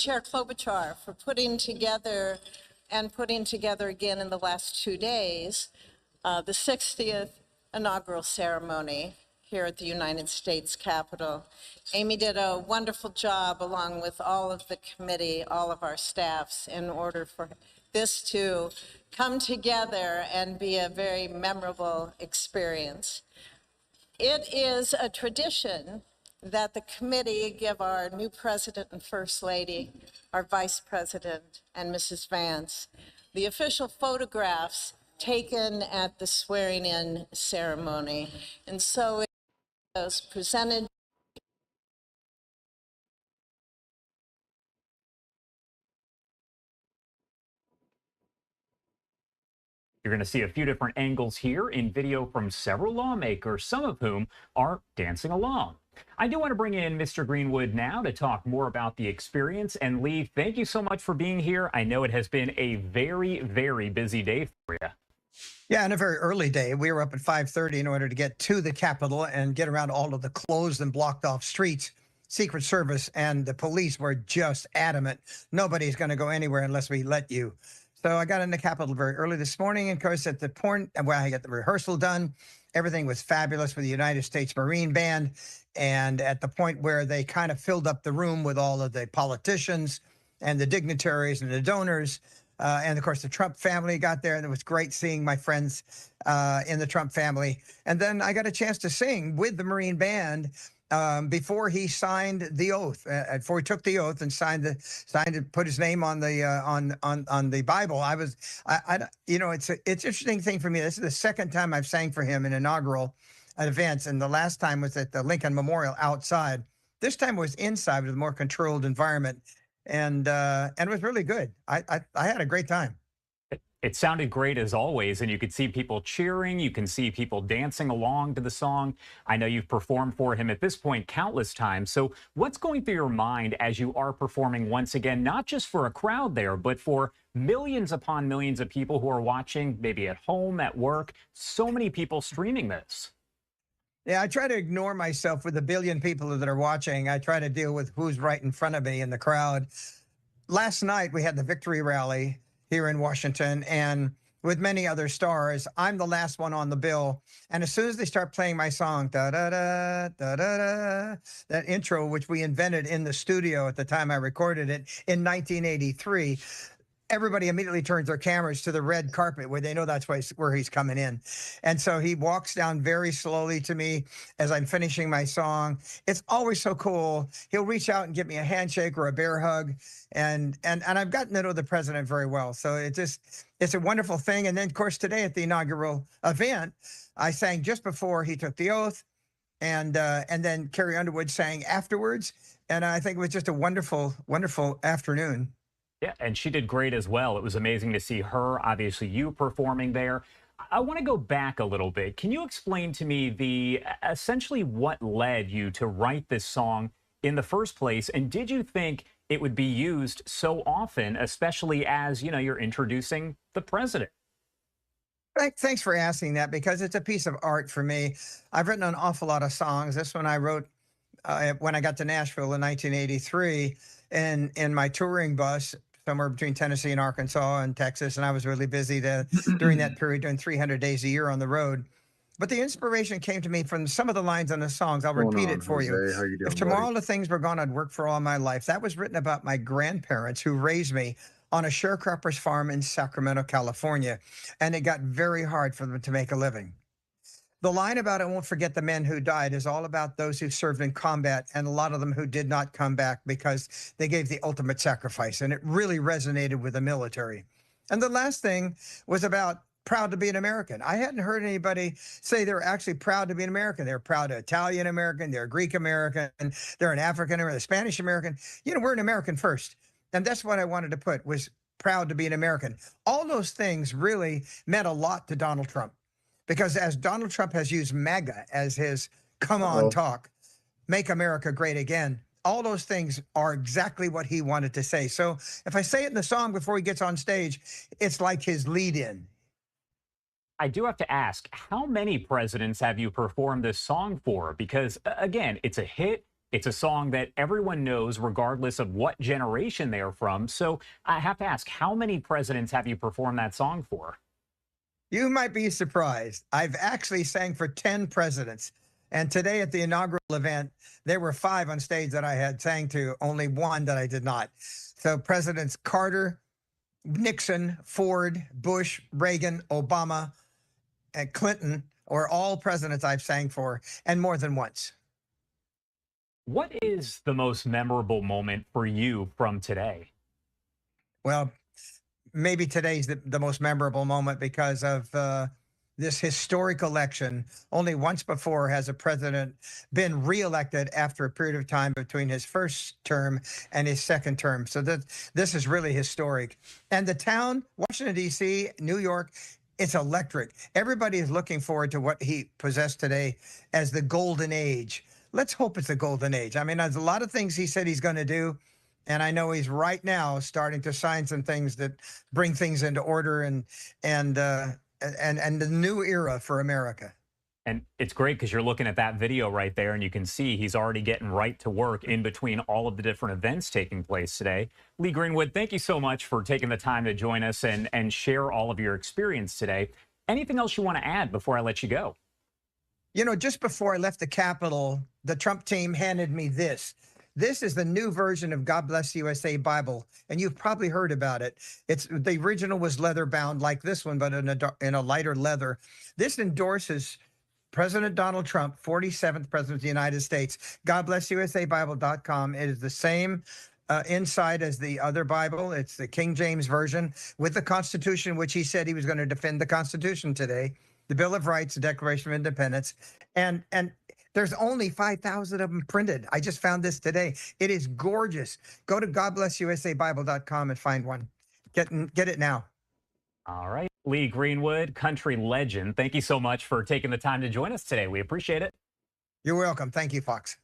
Chair Klobuchar for putting together again in the last 2 days the 60th inaugural ceremony here at the United States Capitol. Amy did a wonderful job along with all of the committee, all of our staffs, in order for this to come together and be a very memorable experience. It is a tradition that the committee give our new president and first lady, our vice president, and Mrs. Vance, the official photographs taken at the swearing-in ceremony. And so it was presented. You're going to see a few different angles here in video from several lawmakers, some of whom are dancing along. I do want to bring in Mr. Greenwood now to talk more about the experience. And Lee, thank you so much for being here. I know it has been a very, very busy day for you. Yeah, and a very early day. We were up at 5:30 in order to get to the Capitol and get around all of the closed and blocked off streets. Secret Service and the police were just adamant. Nobody's going to go anywhere unless we let you. So I got in the Capitol very early this morning. And of course, at the point where I got the rehearsal done, everything was fabulous with the United States Marine Band. And at the point where they kind of filled up the room with all of the politicians and the dignitaries and the donors, and of course, the Trump family got there, and it was great seeing my friends in the Trump family. And then I got a chance to sing with the Marine Band before he signed the oath, before he took the oath and signed it, put his name on the Bible. It's an interesting thing for me. This is the second time I've sang for him in inaugural events, and the last time was at the Lincoln Memorial outside. This time was inside with a more controlled environment, and it was really good. I had a great time. It sounded great as always, and you could see people cheering. You can see people dancing along to the song. I know you've performed for him at this point countless times. So what's going through your mind as you are performing once again, not just for a crowd there, but for millions upon millions of people who are watching, maybe at home, at work, so many people streaming this? Yeah, I try to ignore myself with the billion people that are watching. I try to deal with who's right in front of me in the crowd. Last night, we had the victory rally here in Washington, and with many other stars, I'm the last one on the bill. And as soon as they start playing my song, da-da-da, da-da-da, that intro, which we invented in the studio at the time I recorded it in 1983, everybody immediately turns their cameras to the red carpet where they know that's where he's coming in. And so he walks down very slowly to me as I'm finishing my song. It's always so cool. He'll reach out and give me a handshake or a bear hug. And I've gotten to know the president very well. So it's a wonderful thing. And then, of course, today at the inaugural event, I sang just before he took the oath. And then Carrie Underwood sang afterwards. And I think it was just a wonderful, wonderful afternoon. Yeah, and she did great as well. It was amazing to see her, obviously you performing there. I want to go back a little bit. Can you explain to me essentially what led you to write this song in the first place? And did you think it would be used so often, especially as, you're introducing the president? Thanks for asking that, because it's a piece of art for me. I've written an awful lot of songs. This one I wrote when I got to Nashville in 1983 in my touring bus, somewhere between Tennessee and Arkansas and Texas. And I was really busy during that period, doing 300 days a year on the road. But the inspiration came to me from some of the lines on the songs. I'll repeat it for you. How you doing, If tomorrow buddy? the things were gone, I'd work for all my life. That was written about my grandparents who raised me on a sharecropper's farm in Sacramento, California. And it got very hard for them to make a living. The line about "I won't forget the men who died" is all about those who served in combat, and a lot of them who did not come back because they gave the ultimate sacrifice. And it really resonated with the military. And the last thing was about proud to be an American. I hadn't heard anybody say they're actually proud to be an American. They're proud to Italian American, they're Greek American, they're an African or a Spanish American. We're an American first. And that's what I wanted to put, was proud to be an American. All those things really meant a lot to Donald Trump. Because as Donald Trump has used MAGA as his come on talk, make America great again, all those things are exactly what he wanted to say. So if I say it in the song before he gets on stage, it's like his lead in. I do have to ask, how many presidents have you performed this song for? Because, again, it's a hit. It's a song that everyone knows regardless of what generation they are from. So I have to ask, how many presidents have you performed that song for? You might be surprised. I've actually sang for 10 presidents. And today at the inaugural event, there were 5 on stage that I had sang to, only 1 that I did not. So Presidents Carter, Nixon, Ford, Bush, Reagan, Obama, and Clinton, or all presidents I've sang for, and more than once. What is the most memorable moment for you from today? Well, maybe today's the most memorable moment because of this historic election. Only once before has a president been reelected after a period of time between his first term and his second term. So this is really historic. And the town, Washington, D.C., New York, it's electric. Everybody is looking forward to what he possessed today as the golden age. Let's hope it's the golden age. I mean, there's a lot of things he said he's going to do. And I know he's right now starting to sign some things that bring things into order and the new era for America. And it's great because you're looking at that video right there, and you can see he's already getting right to work in between all of the different events taking place today. Lee Greenwood, thank you so much for taking the time to join us and share all of your experience today. Anything else you want to add before I let you go? You know, just before I left the Capitol, the Trump team handed me this. This is the new version of God Bless USA Bible, and you've probably heard about it. It's the original was leather bound like this one, but in a lighter leather. This endorses President Donald Trump, 47th President of the United States. God Bless USA Bible.com. It is the same inside as the other Bible. It's the King James Version with the Constitution, which he said he was going to defend the Constitution today, the Bill of Rights, the Declaration of Independence, and there's only 5,000 of them printed. I just found this today. It is gorgeous. Go to GodBlessUSABible.com and find one. Get it now. All right. Lee Greenwood, country legend, thank you so much for taking the time to join us today. We appreciate it. You're welcome. Thank you, Fox.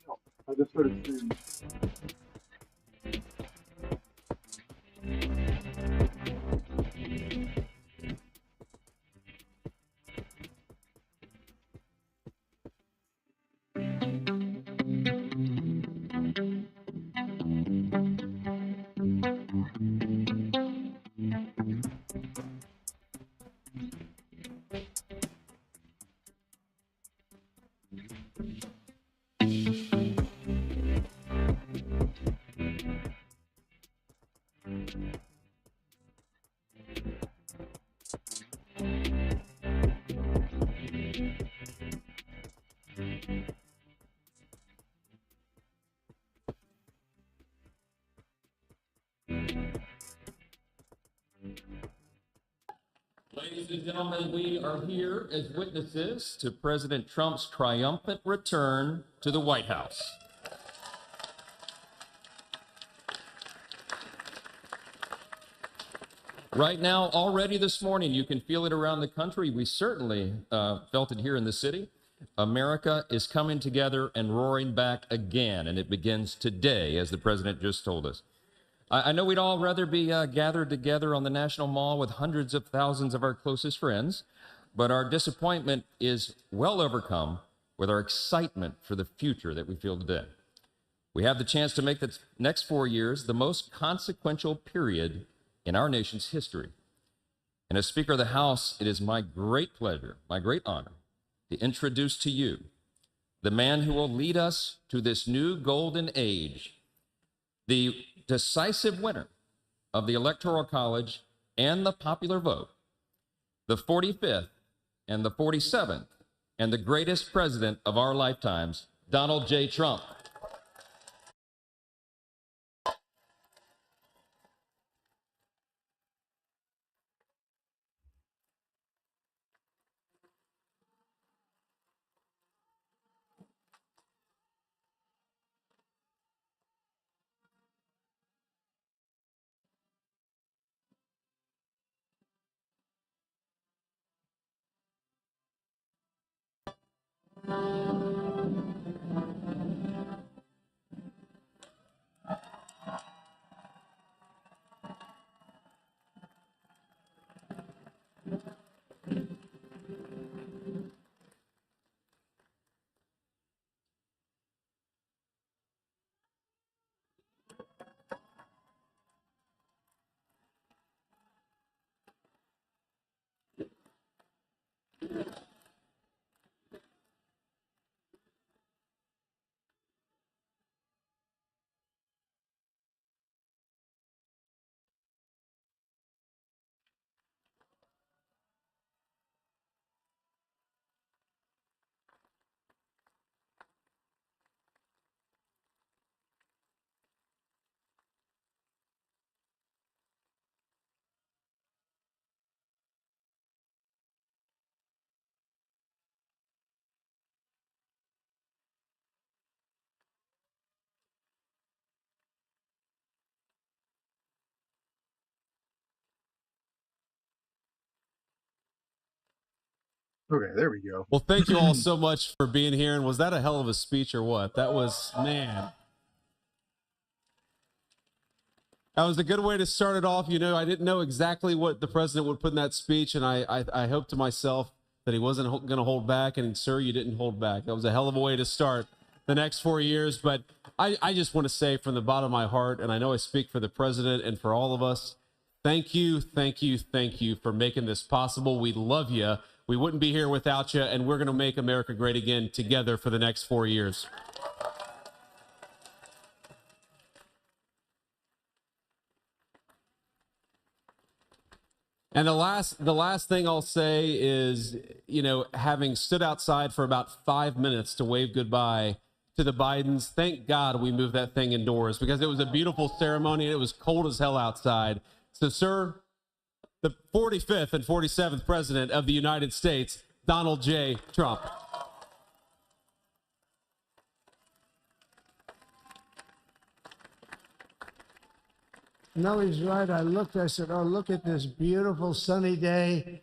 No, I just heard it scream. Ladies and gentlemen, we are here as witnesses to President Trump's triumphant return to the White House. Right now, already this morning, you can feel it around the country. We certainly felt it here in the city. America is coming together and roaring back again, and it begins today, as the president just told us. I know we'd all rather be gathered together on the National Mall with hundreds of thousands of our closest friends, but our disappointment is well overcome with our excitement for the future that we feel today. We have the chance to make the next 4 years the most consequential period in our nation's history. And as Speaker of the House, it is my great pleasure, my great honor, to introduce to you the man who will lead us to this new golden age, the decisive winner of the Electoral College and the popular vote, the 45th and the 47th, and the greatest president of our lifetimes, Donald J. Trump. Okay, there we go. Well, thank you all so much for being here. And was that a hell of a speech or what? That was, man. That was a good way to start it off. You know, I didn't know exactly what the president would put in that speech, and I hoped to myself that he wasn't going to hold back. And, sir, you didn't hold back. That was a hell of a way to start the next 4 years. But I just want to say from the bottom of my heart, and I know I speak for the president and for all of us, thank you, thank you, thank you for making this possible. We love you. We wouldn't be here without you, and we're going to make America great again together for the next 4 years. And the last thing I'll say is, you know, having stood outside for about 5 minutes to wave goodbye to the Bidens, thank God we moved that thing indoors because it was a beautiful ceremony and it was cold as hell outside. So, sir, the 45th and 47th President of the United States, Donald J. Trump. No, he's right. I said, oh, look at this beautiful sunny day.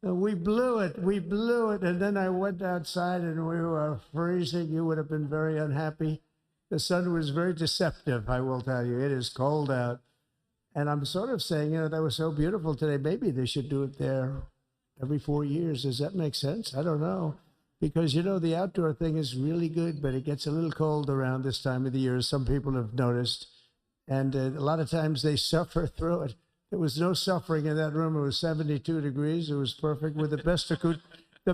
We blew it. And then I went outside and we were freezing. You would have been very unhappy. The sun was very deceptive, I will tell you. It is cold out. And I'm sort of saying, you know, that was so beautiful today. Maybe they should do it there every 4 years. Does that make sense? I don't know. Because, you know, the outdoor thing is really good, but it gets a little cold around this time of the year, as some people have noticed. And a lot of times they suffer through it. There was no suffering in that room. It was 72 degrees. It was perfect with the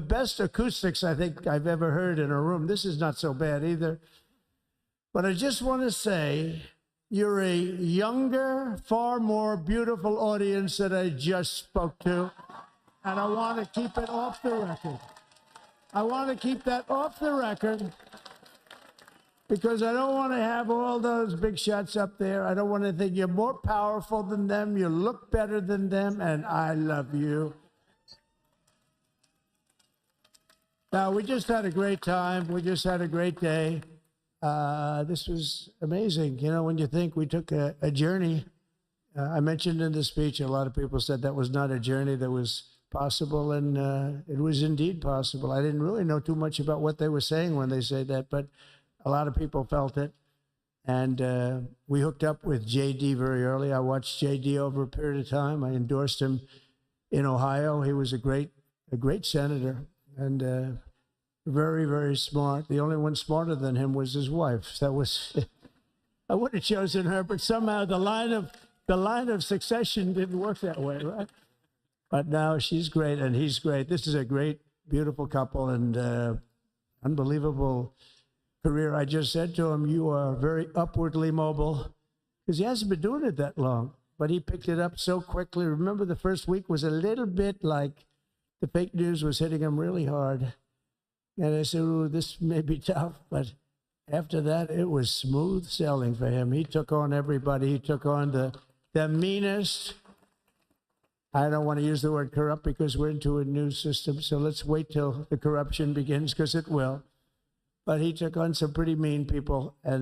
best acoustics I think I've ever heard in a room. This is not so bad either. But I just want to say, you're a younger, far more beautiful audience that I just spoke to. And I want to keep it off the record. I want to keep that off the record because I don't want to have all those big shots up there. I don't want to think you're more powerful than them. You look better than them, and I love you. Now, we just had a great time. We just had a great day. This was amazing. You know, when you think we took a journey, I mentioned in the speech, a lot of people said that was not a journey that was possible, and it was indeed possible. I didn't really know too much about what they were saying when they said that, but a lot of people felt it. And we hooked up with J.D. very early. I watched J.D. over a period of time. I endorsed him in Ohio. He was a great senator and very, very smart. The only one smarter than him was his wife. That was I would have chosen her, but somehow the line of succession didn't work that way, right? But now she's great and he's great. This is a great, beautiful couple and unbelievable career. I just said to him, you are very upwardly mobile, because he hasn't been doing it that long, but he picked it up so quickly. Remember, the first week was a little bit like the fake news was hitting him really hard. And I said, ooh, this may be tough, but after that, it was smooth sailing for him. He took on everybody. He took on the meanest. I don't want to use the word corrupt because we're into a new system, so let's wait till the corruption begins, because it will. But he took on some pretty mean people, and